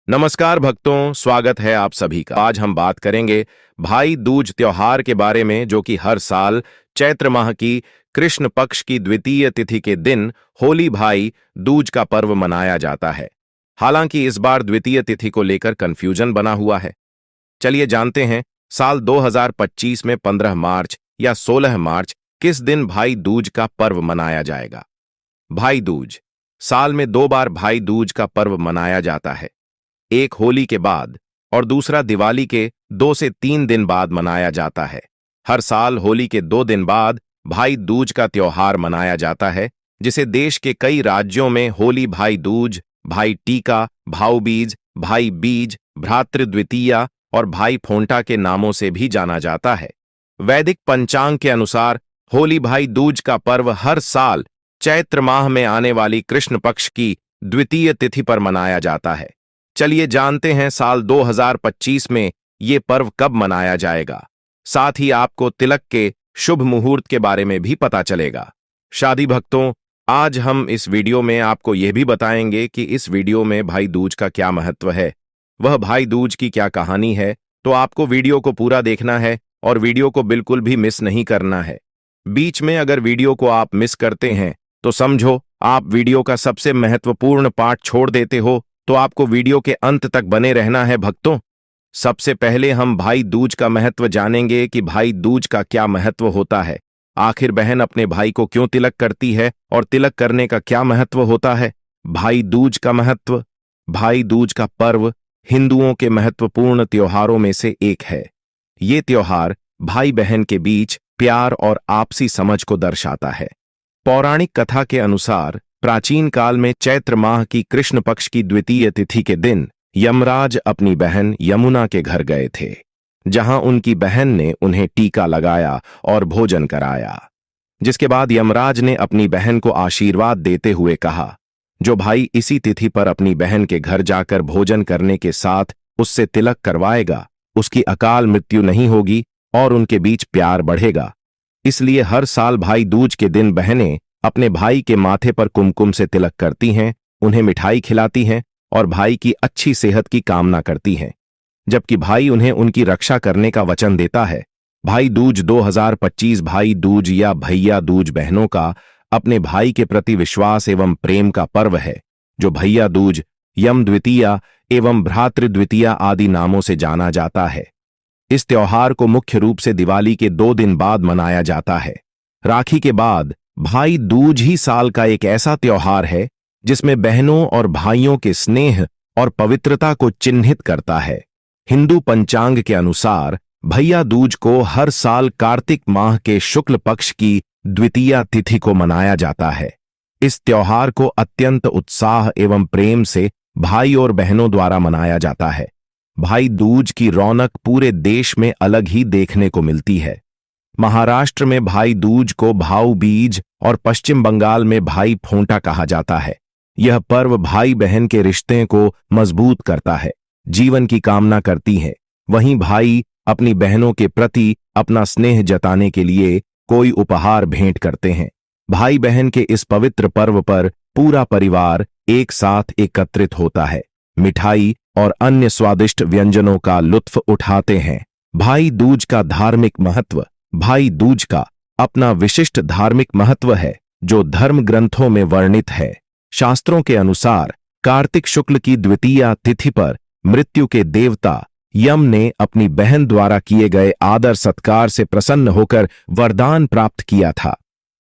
नमस्कार भक्तों, स्वागत है आप सभी का। आज हम बात करेंगे भाई दूज त्योहार के बारे में, जो कि हर साल चैत्र माह की कृष्ण पक्ष की द्वितीय तिथि के दिन होली भाई दूज का पर्व मनाया जाता है। हालांकि इस बार द्वितीय तिथि को लेकर कंफ्यूजन बना हुआ है। चलिए जानते हैं, साल 2025 में 15 मार्च या 16 मार्च किस दिन भाई दूज का पर्व मनाया जाएगा। भाई दूज साल में 2 बार भाई दूज का पर्व मनाया जाता है। एक होली के बाद और दूसरा दिवाली के 2 से 3 दिन बाद मनाया जाता है। हर साल होली के 2 दिन बाद भाई दूज का त्योहार मनाया जाता है, जिसे देश के कई राज्यों में होली भाई दूज, भाई टीका, भाऊ बीज, भाई बीज, भ्रातृ द्वितीया और भाई फोंटा के नामों से भी जाना जाता है। वैदिक पंचांग के अनुसार होली भाई दूज का पर्व हर साल चैत्र माह में आने वाली कृष्ण पक्ष की द्वितीय तिथि पर मनाया जाता है। चलिए जानते हैं साल 2025 में ये पर्व कब मनाया जाएगा। साथ ही आपको तिलक के शुभ मुहूर्त के बारे में भी पता चलेगा। शादी भक्तों, आज हम इस वीडियो में आपको यह भी बताएंगे कि इस वीडियो में भाई दूज का क्या महत्व है, वह भाई दूज की क्या कहानी है। तो आपको वीडियो को पूरा देखना है और वीडियो को बिल्कुल भी मिस नहीं करना है। बीच में अगर वीडियो को आप मिस करते हैं तो समझो आप वीडियो का सबसे महत्वपूर्ण पार्ट छोड़ देते हो, तो आपको वीडियो के अंत तक बने रहना है भक्तों। सबसे पहले हम भाई दूज का महत्व जानेंगे कि भाई दूज का क्या महत्व होता है। आखिर बहन अपने भाई को क्यों तिलक करती है और तिलक करने का क्या महत्व होता है। भाई दूज का महत्व। भाई दूज का पर्व हिंदुओं के महत्वपूर्ण त्योहारों में से एक है। ये त्योहार भाई बहन के बीच प्यार और आपसी समझ को दर्शाता है। पौराणिक कथा के अनुसार प्राचीन काल में चैत्र माह की कृष्ण पक्ष की द्वितीय तिथि के दिन यमराज अपनी बहन यमुना के घर गए थे, जहां उनकी बहन ने उन्हें टीका लगाया और भोजन कराया। जिसके बाद यमराज ने अपनी बहन को आशीर्वाद देते हुए कहा, जो भाई इसी तिथि पर अपनी बहन के घर जाकर भोजन करने के साथ उससे तिलक करवाएगा, उसकी अकाल मृत्यु नहीं होगी और उनके बीच प्यार बढ़ेगा। इसलिए हर साल भाई दूज के दिन बहनें अपने भाई के माथे पर कुमकुम से तिलक करती हैं, उन्हें मिठाई खिलाती हैं और भाई की अच्छी सेहत की कामना करती हैं, जबकि भाई उन्हें उनकी रक्षा करने का वचन देता है। भाई दूज 2025 भाई दूज या भैया दूज बहनों का अपने भाई के प्रति विश्वास एवं प्रेम का पर्व है, जो भैया दूज, यम द्वितीया एवं भ्रातृ द्वितीया आदि नामों से जाना जाता है। इस त्योहार को मुख्य रूप से दिवाली के 2 दिन बाद मनाया जाता है। राखी के बाद भाई दूज ही साल का एक ऐसा त्योहार है जिसमें बहनों और भाइयों के स्नेह और पवित्रता को चिन्हित करता है। हिंदू पंचांग के अनुसार भैया दूज को हर साल कार्तिक माह के शुक्ल पक्ष की द्वितीया तिथि को मनाया जाता है। इस त्योहार को अत्यंत उत्साह एवं प्रेम से भाई और बहनों द्वारा मनाया जाता है। भाई दूज की रौनक पूरे देश में अलग ही देखने को मिलती है। महाराष्ट्र में भाई दूज को भाऊ बीज और पश्चिम बंगाल में भाई फोंटा कहा जाता है। यह पर्व भाई बहन के रिश्ते को मजबूत करता है, जीवन की कामना करती है। वहीं भाई अपनी बहनों के प्रति अपना स्नेह जताने के लिए कोई उपहार भेंट करते हैं। भाई बहन के इस पवित्र पर्व पर पूरा परिवार एक साथ एकत्रित होता है, मिठाई और अन्य स्वादिष्ट व्यंजनों का लुत्फ उठाते हैं। भाई दूज का धार्मिक महत्व। भाई दूज का अपना विशिष्ट धार्मिक महत्व है, जो धर्म ग्रंथों में वर्णित है। शास्त्रों के अनुसार कार्तिक शुक्ल की द्वितीया तिथि पर मृत्यु के देवता यम ने अपनी बहन द्वारा किए गए आदर सत्कार से प्रसन्न होकर वरदान प्राप्त किया था।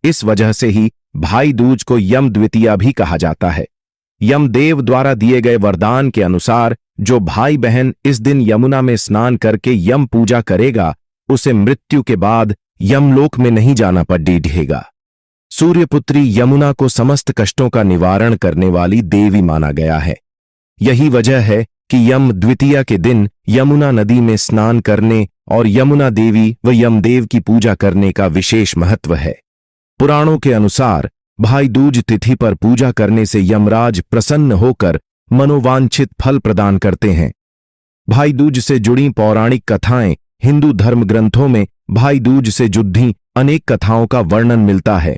इस वजह से ही भाई दूज को यम द्वितीया भी कहा जाता है। यमदेव द्वारा दिए गए वरदान के अनुसार जो भाई बहन इस दिन यमुना में स्नान करके यम पूजा करेगा, उसे मृत्यु के बाद यमलोक में नहीं जाना पड़ेगा। सूर्यपुत्री यमुना को समस्त कष्टों का निवारण करने वाली देवी माना गया है। यही वजह है कि यम द्वितीया के दिन यमुना नदी में स्नान करने और यमुना देवी व यमदेव की पूजा करने का विशेष महत्व है। पुराणों के अनुसार भाई दूज तिथि पर पूजा करने से यमराज प्रसन्न होकर मनोवांछित फल प्रदान करते हैं। भाई दूज से जुड़ी पौराणिक कथाएं हिंदू धर्म ग्रंथों में भाई दूज से जुड़ी अनेक कथाओं का वर्णन मिलता है।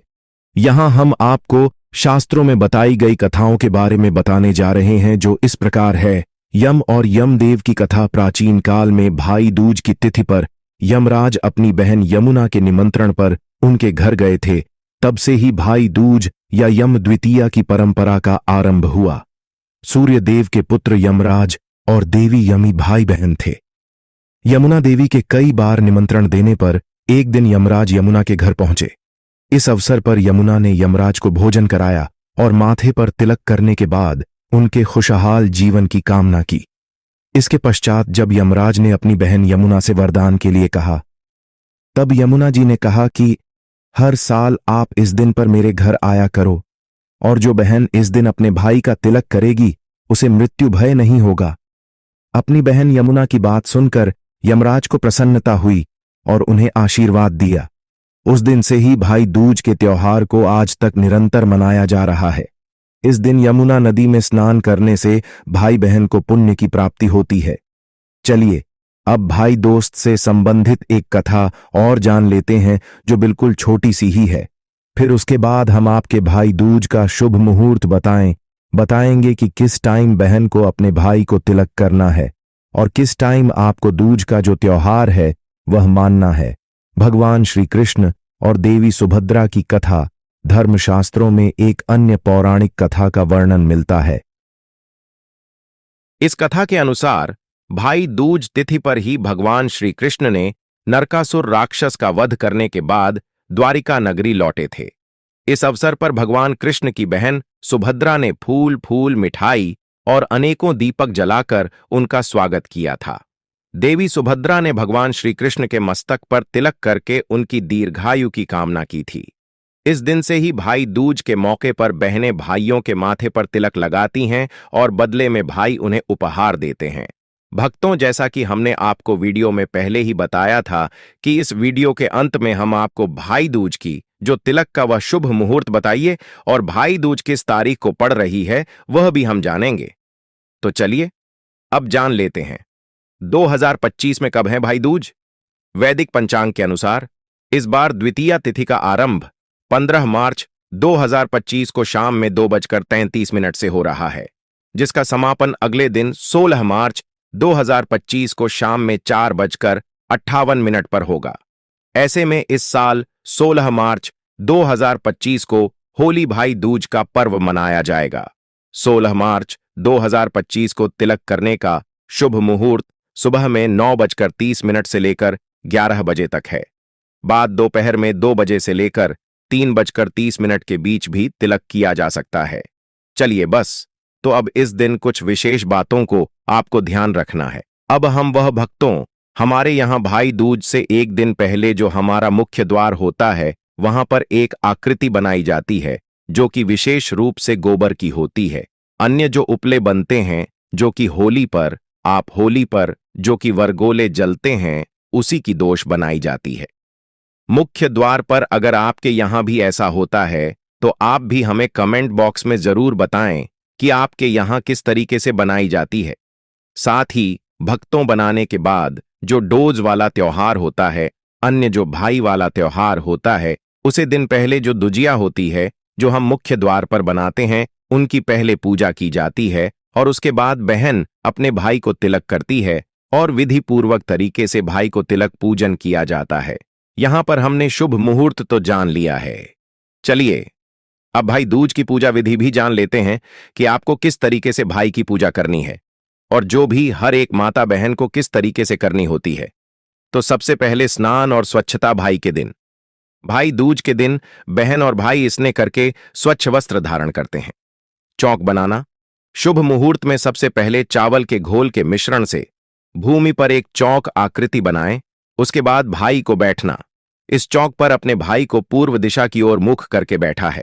यहां हम आपको शास्त्रों में बताई गई कथाओं के बारे में बताने जा रहे हैं, जो इस प्रकार है। यम और यमदेव की कथा। प्राचीन काल में भाई दूज की तिथि पर यमराज अपनी बहन यमुना के निमंत्रण पर उनके घर गए थे। तब से ही भाई दूज या यम द्वितीया की परंपरा का आरंभ हुआ। सूर्य देव के पुत्र यमराज और देवी यमी भाई बहन थे। यमुना देवी के कई बार निमंत्रण देने पर एक दिन यमराज यमुना के घर पहुंचे। इस अवसर पर यमुना ने यमराज को भोजन कराया और माथे पर तिलक करने के बाद उनके खुशहाल जीवन की कामना की। इसके पश्चात जब यमराज ने अपनी बहन यमुना से वरदान के लिए कहा, तब यमुना जी ने कहा कि हर साल आप इस दिन पर मेरे घर आया करो, और जो बहन इस दिन अपने भाई का तिलक करेगी उसे मृत्यु भय नहीं होगा। अपनी बहन यमुना की बात सुनकर यमराज को प्रसन्नता हुई और उन्हें आशीर्वाद दिया। उस दिन से ही भाई दूज के त्योहार को आज तक निरंतर मनाया जा रहा है। इस दिन यमुना नदी में स्नान करने से भाई बहन को पुण्य की प्राप्ति होती है। चलिए अब भाई दोस्त से संबंधित एक कथा और जान लेते हैं जो बिल्कुल छोटी सी ही है। फिर उसके बाद हम आपके भाई दूज का शुभ मुहूर्त बताएंगे कि किस टाइम बहन को अपने भाई को तिलक करना है और किस टाइम आपको दूज का जो त्योहार है वह मानना है। भगवान श्री कृष्ण और देवी सुभद्रा की कथा धर्मशास्त्रों में एक अन्य पौराणिक कथा का वर्णन मिलता है। इस कथा के अनुसार भाई दूज तिथि पर ही भगवान श्री कृष्ण ने नरकासुर राक्षस का वध करने के बाद द्वारिका नगरी लौटे थे। इस अवसर पर भगवान कृष्ण की बहन सुभद्रा ने फूल फूल मिठाई और अनेकों दीपक जलाकर उनका स्वागत किया था। देवी सुभद्रा ने भगवान श्री कृष्ण के मस्तक पर तिलक करके उनकी दीर्घायु की कामना की थी। इस दिन से ही भाई दूज के मौके पर बहनें भाइयों के माथे पर तिलक लगाती हैं और बदले में भाई उन्हें उपहार देते हैं। भक्तों, जैसा कि हमने आपको वीडियो में पहले ही बताया था कि इस वीडियो के अंत में हम आपको भाई दूज की जो तिलक का वह शुभ मुहूर्त बताइए और भाई दूज किस तारीख को पड़ रही है वह भी हम जानेंगे। तो चलिए अब जान लेते हैं 2025 में कब है भाई दूज। वैदिक पंचांग के अनुसार इस बार द्वितीया तिथि का आरंभ 15 मार्च 2025 को शाम में 2:33 से हो रहा है, जिसका समापन अगले दिन 16 मार्च 2025 को शाम में 4:58 पर होगा। ऐसे में इस साल 16 मार्च 2025 को होली भाई दूज का पर्व मनाया जाएगा। 16 मार्च 2025 को तिलक करने का शुभ मुहूर्त सुबह में 9:30 से लेकर 11 बजे तक है। बाद दोपहर में 2 बजे से लेकर 3:30 के बीच भी तिलक किया जा सकता है। चलिए बस, तो अब इस दिन कुछ विशेष बातों को आपको ध्यान रखना है। अब हम वह भक्तों, हमारे यहाँ भाई दूज से एक दिन पहले जो हमारा मुख्य द्वार होता है वहां पर एक आकृति बनाई जाती है जो कि विशेष रूप से गोबर की होती है। अन्य जो उपले बनते हैं जो कि होली पर जो कि वरगोले जलते हैं उसी की दोष बनाई जाती है। मुख्य द्वार पर अगर आपके यहां भी ऐसा होता है तो आप भी हमें कमेंट बॉक्स में जरूर बताएं कि आपके यहां किस तरीके से बनाई जाती है। साथ ही भक्तों, बनाने के बाद जो डोज वाला त्योहार होता है, अन्य जो भाई वाला त्योहार होता है, उसे दिन पहले जो दुजिया होती है जो हम मुख्य द्वार पर बनाते हैं उनकी पहले पूजा की जाती है और उसके बाद बहन अपने भाई को तिलक करती है और विधि पूर्वक तरीके से भाई को तिलक पूजन किया जाता है। यहां पर हमने शुभ मुहूर्त तो जान लिया है। चलिए अब भाई दूज की पूजा विधि भी जान लेते हैं कि आपको किस तरीके से भाई की पूजा करनी है और जो भी हर एक माता बहन को किस तरीके से करनी होती है। तो सबसे पहले स्नान और स्वच्छता। भाई के दिन, भाई दूज के दिन बहन और भाई स्नान करके स्वच्छ वस्त्र धारण करते हैं। चौक बनाना। शुभ मुहूर्त में सबसे पहले चावल के घोल के मिश्रण से भूमि पर एक चौक आकृति बनाएं। उसके बाद भाई को बैठना। इस चौक पर अपने भाई को पूर्व दिशा की ओर मुख करके बैठा है।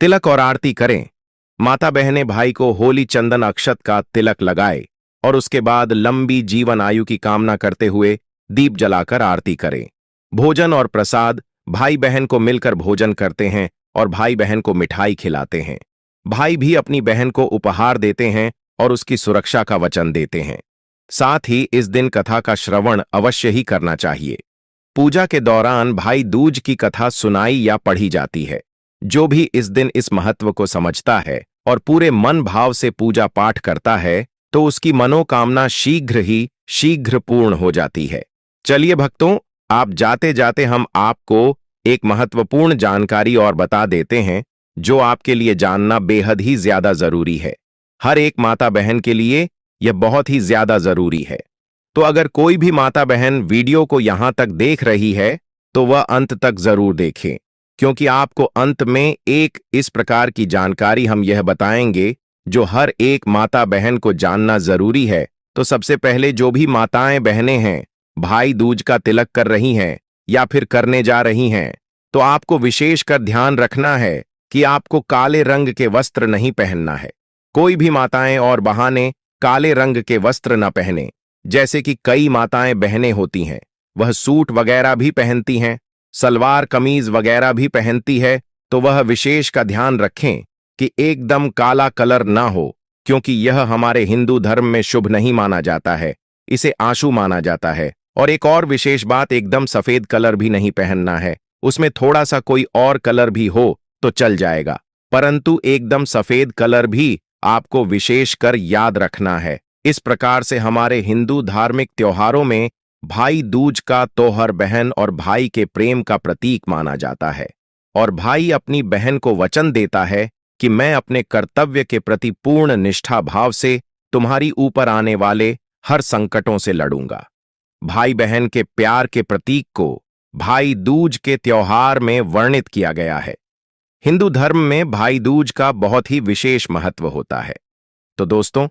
तिलक और आरती करें। माता बहनें भाई को होली चंदन अक्षत का तिलक लगाए और उसके बाद लंबी जीवन आयु की कामना करते हुए दीप जलाकर आरती करें। भोजन और प्रसाद। भाई बहन को मिलकर भोजन करते हैं और भाई बहन को मिठाई खिलाते हैं। भाई भी अपनी बहन को उपहार देते हैं और उसकी सुरक्षा का वचन देते हैं। साथ ही इस दिन कथा का श्रवण अवश्य ही करना चाहिए। पूजा के दौरान भाई दूज की कथा सुनाई या पढ़ी जाती है। जो भी इस दिन इस महत्व को समझता है और पूरे मन भाव से पूजा पाठ करता है तो उसकी मनोकामना शीघ्र पूर्ण हो जाती है। चलिए भक्तों, आप जाते जाते हम आपको एक महत्वपूर्ण जानकारी और बता देते हैं जो आपके लिए जानना बेहद ही ज्यादा जरूरी है। हर एक माता बहन के लिए यह बहुत ही ज्यादा जरूरी है। तो अगर कोई भी माता बहन वीडियो को यहां तक देख रही है तो वह अंत तक जरूर देखें, क्योंकि आपको अंत में एक इस प्रकार की जानकारी हम यह बताएंगे जो हर एक माता बहन को जानना जरूरी है। तो सबसे पहले जो भी माताएं बहनें हैं भाई दूज का तिलक कर रही हैं या फिर करने जा रही हैं, तो आपको विशेष कर ध्यान रखना है कि आपको काले रंग के वस्त्र नहीं पहनना है। कोई भी माताएं और बहाने काले रंग के वस्त्र न पहने। जैसे कि कई माताएं बहनें होती हैं, वह सूट वगैरह भी पहनती हैं, सलवार कमीज वगैरह भी पहनती है, तो वह विशेष का ध्यान रखें कि एकदम काला कलर ना हो, क्योंकि यह हमारे हिंदू धर्म में शुभ नहीं माना जाता है, इसे आशु माना जाता है। और एक और विशेष बात, एकदम सफेद कलर भी नहीं पहनना है, उसमें थोड़ा सा कोई और कलर भी हो तो चल जाएगा, परंतु एकदम सफेद कलर भी आपको विशेष कर याद रखना है। इस प्रकार से हमारे हिंदू धार्मिक त्योहारों में भाई दूज का त्योहार बहन और भाई के प्रेम का प्रतीक माना जाता है, और भाई अपनी बहन को वचन देता है कि मैं अपने कर्तव्य के प्रति पूर्ण निष्ठा भाव से तुम्हारी ऊपर आने वाले हर संकटों से लड़ूंगा। भाई बहन के प्यार के प्रतीक को भाई दूज के त्योहार में वर्णित किया गया है। हिंदू धर्म में भाई दूज का बहुत ही विशेष महत्व होता है। तो दोस्तों,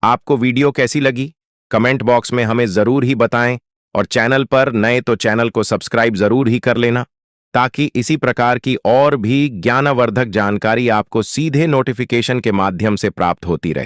आपको वीडियो कैसी लगी कमेंट बॉक्स में हमें जरूर ही बताएं, और चैनल पर नए तो चैनल को सब्सक्राइब जरूर ही कर लेना, ताकि इसी प्रकार की और भी ज्ञानवर्धक जानकारी आपको सीधे नोटिफिकेशन के माध्यम से प्राप्त होती रहे।